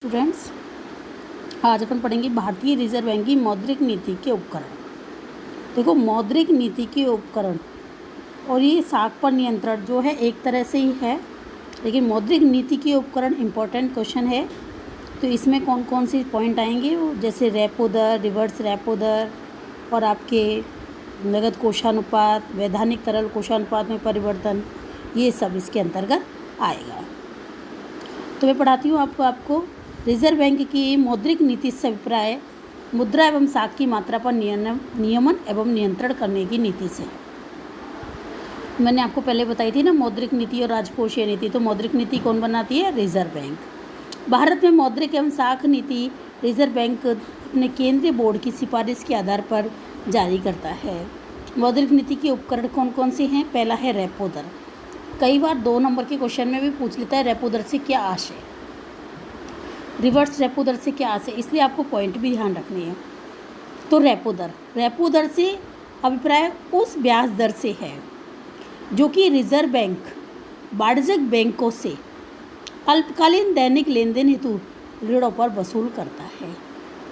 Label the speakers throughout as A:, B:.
A: Students, आज अपन पढ़ेंगे भारतीय रिजर्व बैंक की मौद्रिक नीति के उपकरण। देखो, मौद्रिक नीति के उपकरण और ये साख पर नियंत्रण जो है एक तरह से ही है, लेकिन मौद्रिक नीति के उपकरण इम्पोर्टेंट क्वेश्चन है। तो इसमें कौन कौन से पॉइंट आएंगे, वो जैसे रेपो दर, रिवर्स रेपो दर और आपके नगद कोषानुपात, वैधानिक तरल कोषानुपात में परिवर्तन, ये सब इसके अंतर्गत आएगा। तो मैं पढ़ाती हूँ आपको रिजर्व बैंक की मौद्रिक नीति से अभिप्राय मुद्रा एवं साख की मात्रा पर नियमन एवं नियंत्रण करने की नीति से। मैंने आपको पहले बताई थी ना मौद्रिक नीति और राजकोषीय नीति। तो मौद्रिक नीति कौन बनाती है? Reserve bank. भारत में मौद्रिक एवं साख नीति रिजर्व बैंक अपने केंद्रीय बोर्ड की सिफारिश के आधार पर जारी करता है। मौद्रिक नीति के उपकरण कौन कौन से हैं? पहला है रेपो दर। कई बार 2 नंबर के क्वेश्चन में भी पूछ लेता है रेपो दर से क्या आशय, रिवर्स रेपो दर से क्या आशय, इसलिए आपको पॉइंट भी ध्यान रखनी है। तो रेपो दर से अभिप्राय उस ब्याज दर से है जो कि रिजर्व बैंक वाणिज्यिक बैंकों से अल्पकालीन दैनिक लेन देन हेतु ऋणों पर वसूल करता है।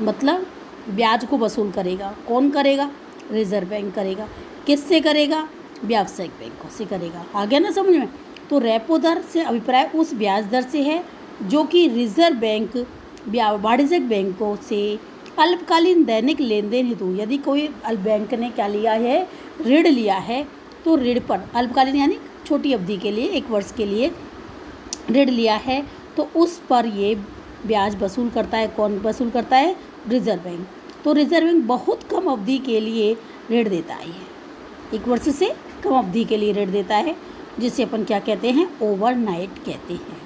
A: मतलब ब्याज को वसूल करेगा। कौन करेगा? रिजर्व बैंक करेगा। किससे करेगा? व्यावसायिक बैंकों से करेगा। आ गया ना समझ में? तो रेपो दर से अभिप्राय उस ब्याज दर से है जो कि रिजर्व बैंक वाणिज्यिक बैंकों से अल्पकालीन दैनिक लेन देन हेतु, यदि कोई बैंक ने क्या लिया है, ऋण लिया है, तो ऋण पर अल्पकालीन यानी छोटी अवधि के लिए 1 वर्ष के लिए ऋण लिया है, तो उस पर ये ब्याज वसूल करता है। कौन वसूल करता है? Reserve bank. तो रिजर्व बैंक बहुत कम अवधि के लिए ऋण देता है, 1 वर्ष से कम अवधि के लिए ऋण देता है, जिसे अपन क्या कहते हैं? ओवरनाइट कहते हैं।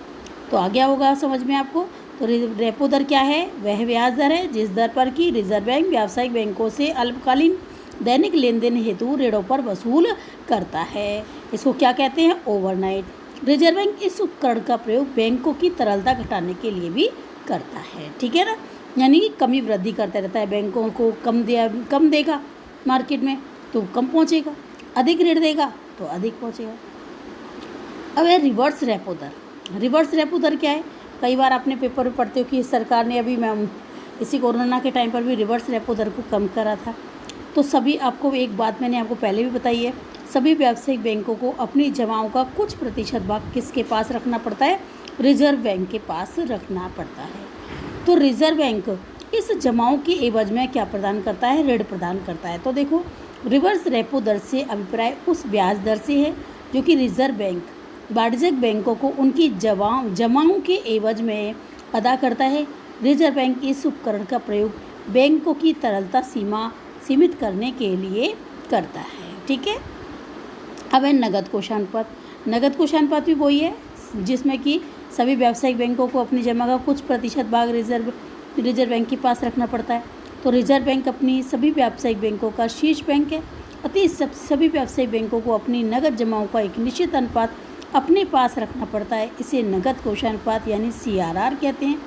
A: तो आ गया होगा समझ में आपको। तो रेपो दर क्या है? वह ब्याज दर है जिस दर पर कि रिजर्व बैंक व्यावसायिक बैंकों से अल्पकालीन दैनिक लेन देन हेतु ऋणों पर वसूल करता है। इसको क्या कहते हैं? ओवरनाइट। रिजर्व बैंक इस उपकरण का प्रयोग बैंकों की तरलता घटाने के लिए भी करता है। ठीक है ना? यानी कि कमी वृद्धि करता रहता है। बैंकों को कम देगा मार्केट में तो कम पहुँचेगा, अधिक ऋण देगा तो अधिक पहुँचेगा। अब है रिवर्स रेपो दर। रिवर्स रेपो दर क्या है? कई बार आपने पेपर में पढ़ते हो कि सरकार ने अभी इसी कोरोना के टाइम पर भी रिवर्स रेपो दर को कम करा था। तो सभी आपको एक बात मैंने आपको पहले भी बताई है, सभी व्यावसायिक बैंकों को अपनी जमाओं का कुछ प्रतिशत भाग किसके पास रखना पड़ता है? रिजर्व बैंक के पास रखना पड़ता है। तो रिजर्व बैंक इस जमाओं के एवज में क्या प्रदान करता है? ऋण प्रदान करता है। तो देखो, रिवर्स रेपो दर से अभिप्राय उस ब्याज दर से है जो कि रिजर्व बैंक वाणिज्यिक बैंकों को उनकी जमाओं के एवज में अदा करता है। रिजर्व बैंक इस उपकरण का प्रयोग बैंकों की तरलता सीमा सीमित करने के लिए करता है। ठीक है। अब है नगद कोषानुपात। नगद कोषानुपात भी वही है जिसमें कि सभी व्यावसायिक बैंकों को अपनी जमा का कुछ प्रतिशत भाग रिजर्व बैंक के पास रखना पड़ता है। तो रिजर्व बैंक अपनी सभी व्यावसायिक बैंकों का शीर्ष बैंक है। अतः सभी व्यावसायिक बैंकों को अपनी नगद जमाओं का एक निश्चित अनुपात अपने पास रखना पड़ता है। इसे नगद कोषानुपात यानी CRR कहते हैं।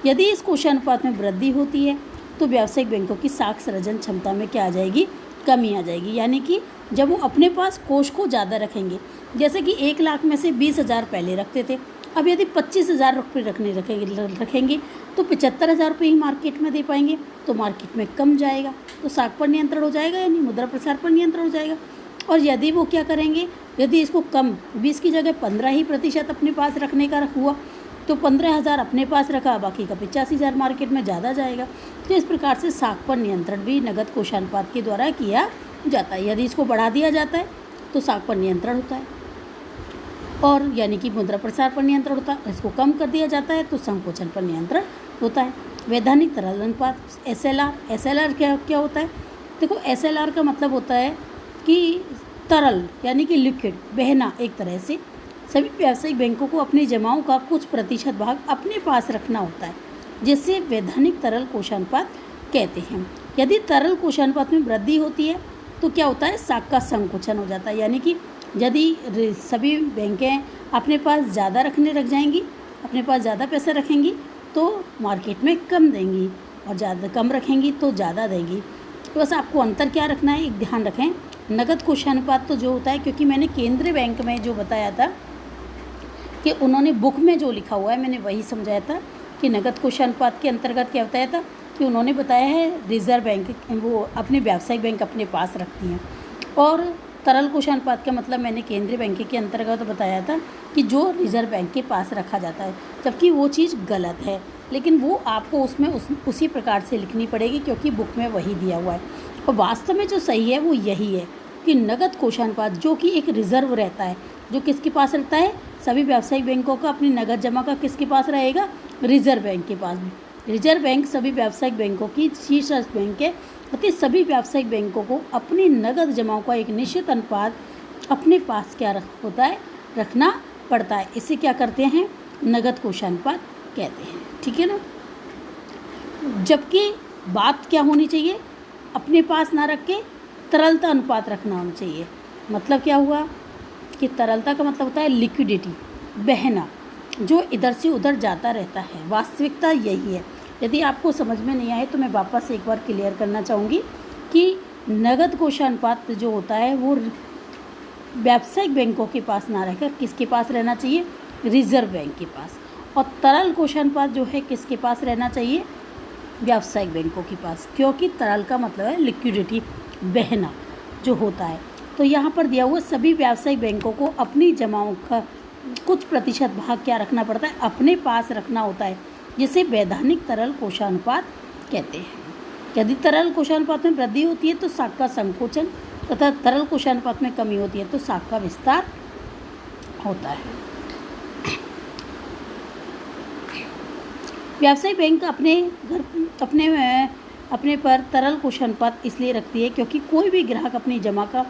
A: यदि इस कोषानुपात में वृद्धि होती है तो व्यावसायिक बैंकों की साख सृजन क्षमता में क्या आ जाएगी? कमी आ जाएगी। यानी कि जब वो अपने पास कोष को ज़्यादा रखेंगे, जैसे कि 1 लाख में से 20,000 पहले रखते थे, अब यदि 25,000 रुपये रखेंगे तो 75,000 रुपये ही मार्केट में दे पाएंगे, तो मार्केट में कम जाएगा, तो साख पर नियंत्रण हो जाएगा, यानी मुद्रा प्रसार पर नियंत्रण हो जाएगा। और यदि वो क्या करेंगे, यदि इसको कम 20 की जगह 15% अपने पास रखने का हुआ, तो 15,000 अपने पास रखा, बाकी का 85,000 मार्केट में ज़्यादा जाएगा। तो इस प्रकार से साख पर नियंत्रण भी नगद कोषानुपात के द्वारा किया जाता है। यदि इसको बढ़ा दिया जाता है तो साख पर नियंत्रण होता है, और यानी कि मुद्रा प्रसार पर नियंत्रण होता है। इसको कम कर दिया जाता है तो संकोचन पर नियंत्रण होता है। वैधानिक तरल अनुपात SLR क्या होता है? देखो, SLR का मतलब होता है कि तरल यानी कि लिक्विड, बहना। एक तरह से सभी व्यावसायिक बैंकों को अपनी जमाओं का कुछ प्रतिशत भाग अपने पास रखना होता है, जिसे वैधानिक तरल कोषानुपात कहते हैं। यदि तरल कोषानुपात में वृद्धि होती है तो क्या होता है? साख का संकोचन हो जाता है। यानी कि यदि सभी बैंकें अपने पास ज़्यादा रखने लग जाएंगी, अपने पास ज़्यादा पैसा रखेंगी तो मार्केट में कम देंगी, और ज़्यादा कम रखेंगी तो ज़्यादा देंगी। तो बस आपको अंतर क्या रखना है, एक ध्यान रखें। नगद कोषानुपात तो जो होता है, क्योंकि मैंने केंद्रीय बैंक में जो बताया था कि उन्होंने बुक में जो लिखा हुआ है मैंने वही समझाया था कि नकद कोष अनुपात के अंतर्गत क्या बताया था कि उन्होंने बताया है रिजर्व बैंक वो अपने व्यावसायिक बैंक अपने पास रखती हैं, और तरल कोष अनुपात का मतलब मैंने केंद्रीय बैंक के अंतर्गत बताया था कि जो रिजर्व बैंक के पास रखा जाता है, जबकि वो चीज़ गलत है, लेकिन वो आपको उसमें उसी प्रकार से लिखनी पड़ेगी क्योंकि बुक में वही दिया हुआ है। और वास्तव में जो सही है वो यही है कि नगद कोषानुपात जो कि एक रिजर्व रहता है, जो किसके पास रहता है, सभी व्यावसायिक बैंकों का अपनी नगद जमा का किसके पास रहेगा, रिजर्व बैंक के पास। रिजर्व बैंक सभी व्यावसायिक बैंकों की शीर्ष बैंक है, अतः सभी व्यावसायिक बैंकों को अपनी नगद जमाओं का एक निश्चित अनुपात अपने पास क्या होता है, रखना पड़ता है। इसे क्या करते हैं, नगद कोषानुपात कहते हैं। ठीक है ना। जबकि बात क्या होनी चाहिए, अपने पास ना रख के तरलता अनुपात रखना होना चाहिए। मतलब क्या हुआ कि तरलता का मतलब होता है लिक्विडिटी, बहना, जो इधर से उधर जाता रहता है। वास्तविकता यही है। यदि आपको समझ में नहीं आए तो मैं वापस एक बार क्लियर करना चाहूँगी कि नगद कोषानुपात जो होता है वो व्यावसायिक बैंकों के पास ना रहकर किसके पास रहना चाहिए, रिजर्व बैंक के पास। और तरल कोषानुपात जो है किसके पास रहना चाहिए, व्यावसायिक बैंकों के पास, क्योंकि तरल का मतलब है लिक्विडिटी, बहना जो होता है। तो यहाँ पर दिया हुआ सभी व्यावसायिक बैंकों को अपनी जमाओं का कुछ प्रतिशत भाग क्या रखना पड़ता है, अपने पास रखना होता है, जिसे वैधानिक तरल कोषानुपात कहते हैं। यदि तरल कोषानुपात में वृद्धि होती है तो साख का संकोचन तथा तरल कोषानुपात में कमी होती है तो साख का विस्तार होता है। व्यावसायिक बैंक अपने पर तरल कोषानुपात इसलिए रखती है क्योंकि कोई भी ग्राहक अपनी जमा का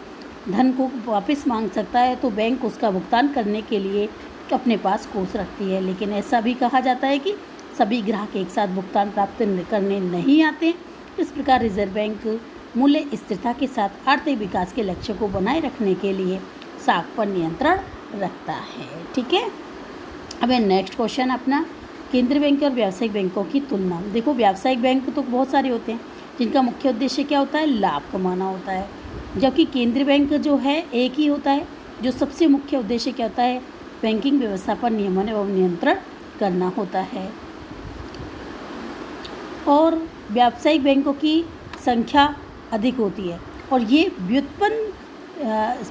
A: धन को वापस मांग सकता है, तो बैंक उसका भुगतान करने के लिए अपने पास कोष रखती है। लेकिन ऐसा भी कहा जाता है कि सभी ग्राहक एक साथ भुगतान प्राप्त करने नहीं आते। इस प्रकार रिजर्व बैंक मूल्य स्थिरता के साथ आर्थिक विकास के लक्ष्य को बनाए रखने के लिए साख पर नियंत्रण रखता है। ठीक है। अब नेक्स्ट क्वेश्चन अपना, केंद्रीय बैंक और व्यावसायिक बैंकों की तुलना। देखो, व्यावसायिक बैंक तो बहुत सारे होते हैं जिनका मुख्य उद्देश्य क्या होता है, लाभ कमाना होता है, जबकि केंद्रीय बैंक जो है एक ही होता है, जो सबसे मुख्य उद्देश्य क्या होता है, बैंकिंग व्यवस्था पर नियमन एवं नियंत्रण करना होता है। और व्यावसायिक बैंकों की संख्या अधिक होती है और ये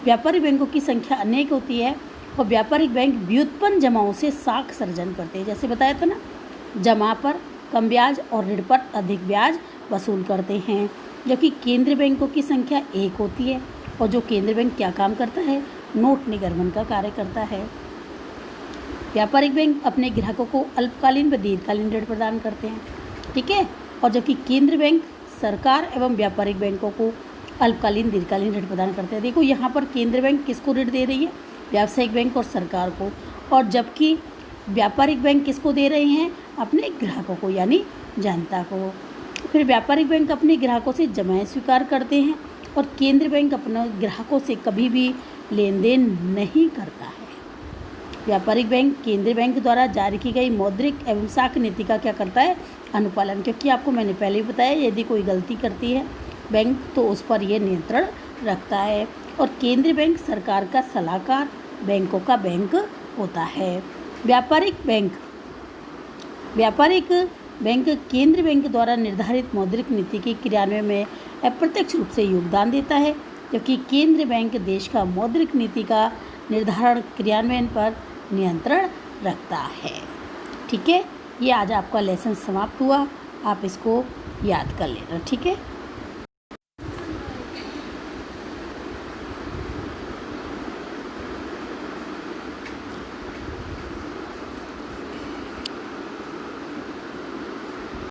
A: व्यापारिक बैंकों की संख्या अनेक होती है, और व्यापारिक बैंक व्युत्पन्न जमाओं से साख सर्जन करते हैं। जैसे बताया था ना, जमा पर कम ब्याज और ऋण पर अधिक ब्याज वसूल करते हैं, जबकि केंद्रीय बैंकों की संख्या एक होती है, और जो केंद्रीय बैंक क्या काम करता है, नोट निगर्मन का कार्य करता है। व्यापारिक बैंक अपने ग्राहकों को अल्पकालीन व दीर्घकालीन ऋण प्रदान करते हैं। ठीक है। और जबकि केंद्रीय बैंक सरकार एवं व्यापारिक बैंकों को अल्पकालीन दीर्घकालीन ऋण प्रदान करते हैं। देखो, यहाँ पर केंद्रीय बैंक किसको ऋण दे रही है, व्यावसायिक बैंक और सरकार को, और जबकि व्यापारिक बैंक किसको दे रहे हैं, अपने ग्राहकों को, यानी जनता को। फिर व्यापारिक बैंक अपने ग्राहकों से जमाएं स्वीकार करते हैं, और केंद्रीय बैंक अपने ग्राहकों से कभी भी लेन देन नहीं करता है। व्यापारिक बैंक केंद्रीय बैंक द्वारा जारी की गई मौद्रिक एवं साख नीति का क्या करता है, अनुपालन, क्योंकि आपको मैंने पहले ही बताया यदि कोई गलती करती है बैंक तो उस पर यह नियंत्रण रखता है। और केंद्रीय बैंक सरकार का सलाहकार, बैंकों का बैंक होता है। व्यापारिक बैंक केंद्रीय बैंक द्वारा निर्धारित मौद्रिक नीति के क्रियान्वयन में अप्रत्यक्ष रूप से योगदान देता है, जबकि केंद्रीय बैंक देश का मौद्रिक नीति का निर्धारण क्रियान्वयन पर नियंत्रण रखता है। ठीक है। ये आज आपका लेसन समाप्त हुआ, आप इसको याद कर लेना। ठीक है।